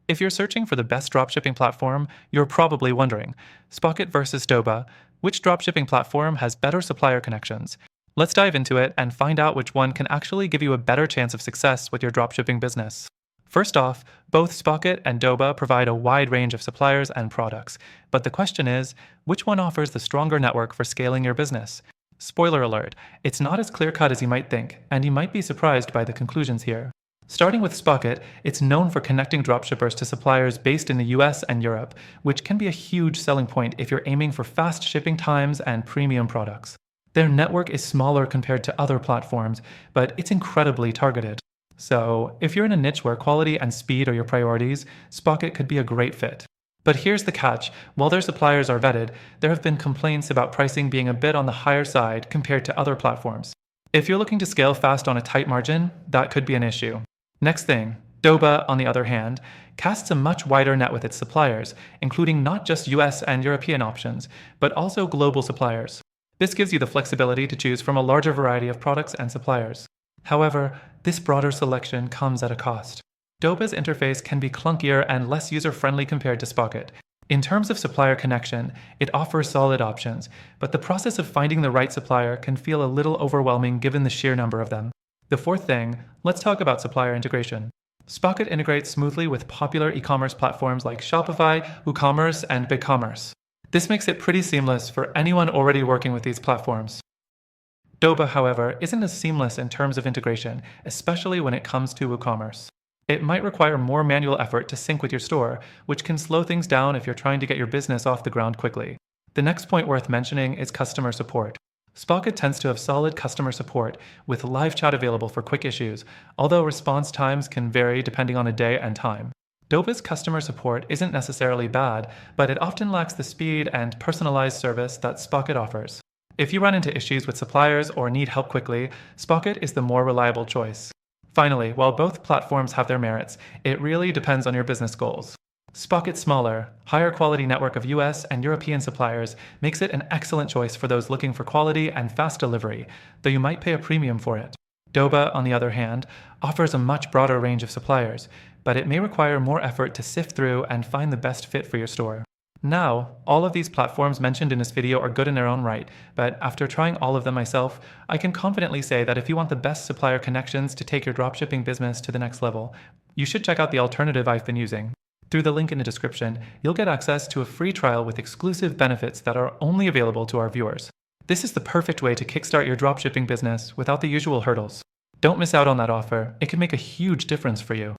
If you're searching for the best dropshipping platform, you're probably wondering, Spocket versus Doba, which dropshipping platform has better supplier connections? Let's dive into it and find out which one can actually give you a better chance of success with your dropshipping business. First off, both Spocket and Doba provide a wide range of suppliers and products, but the question is, which one offers the stronger network for scaling your business? Spoiler alert, it's not as clear-cut as you might think, and you might be surprised by the conclusions here. Starting with Spocket, it's known for connecting dropshippers to suppliers based in the US and Europe, which can be a huge selling point if you're aiming for fast shipping times and premium products. Their network is smaller compared to other platforms, but it's incredibly targeted. So, if you're in a niche where quality and speed are your priorities, Spocket could be a great fit. But here's the catch, while their suppliers are vetted, there have been complaints about pricing being a bit on the higher side compared to other platforms. If you're looking to scale fast on a tight margin, that could be an issue. Next thing, Doba, on the other hand, casts a much wider net with its suppliers, including not just US and European options, but also global suppliers. This gives you the flexibility to choose from a larger variety of products and suppliers. However, this broader selection comes at a cost. Doba's interface can be clunkier and less user-friendly compared to Spocket. In terms of supplier connection, it offers solid options, but the process of finding the right supplier can feel a little overwhelming given the sheer number of them. The fourth thing, let's talk about supplier integration. Spocket integrates smoothly with popular e-commerce platforms like Shopify, WooCommerce, and BigCommerce. This makes it pretty seamless for anyone already working with these platforms. Doba, however, isn't as seamless in terms of integration, especially when it comes to WooCommerce. It might require more manual effort to sync with your store, which can slow things down if you're trying to get your business off the ground quickly. The next point worth mentioning is customer support. Spocket tends to have solid customer support, with live chat available for quick issues, although response times can vary depending on a day and time. Doba's customer support isn't necessarily bad, but it often lacks the speed and personalized service that Spocket offers. If you run into issues with suppliers or need help quickly, Spocket is the more reliable choice. Finally, while both platforms have their merits, it really depends on your business goals. Spocket's smaller, higher quality network of US and European suppliers makes it an excellent choice for those looking for quality and fast delivery, though you might pay a premium for it. Doba, on the other hand, offers a much broader range of suppliers, but it may require more effort to sift through and find the best fit for your store. Now, all of these platforms mentioned in this video are good in their own right, but after trying all of them myself, I can confidently say that if you want the best supplier connections to take your dropshipping business to the next level, you should check out the alternative I've been using. Through the link in the description, you'll get access to a free trial with exclusive benefits that are only available to our viewers. This is the perfect way to kickstart your dropshipping business without the usual hurdles. Don't miss out on that offer. It can make a huge difference for you.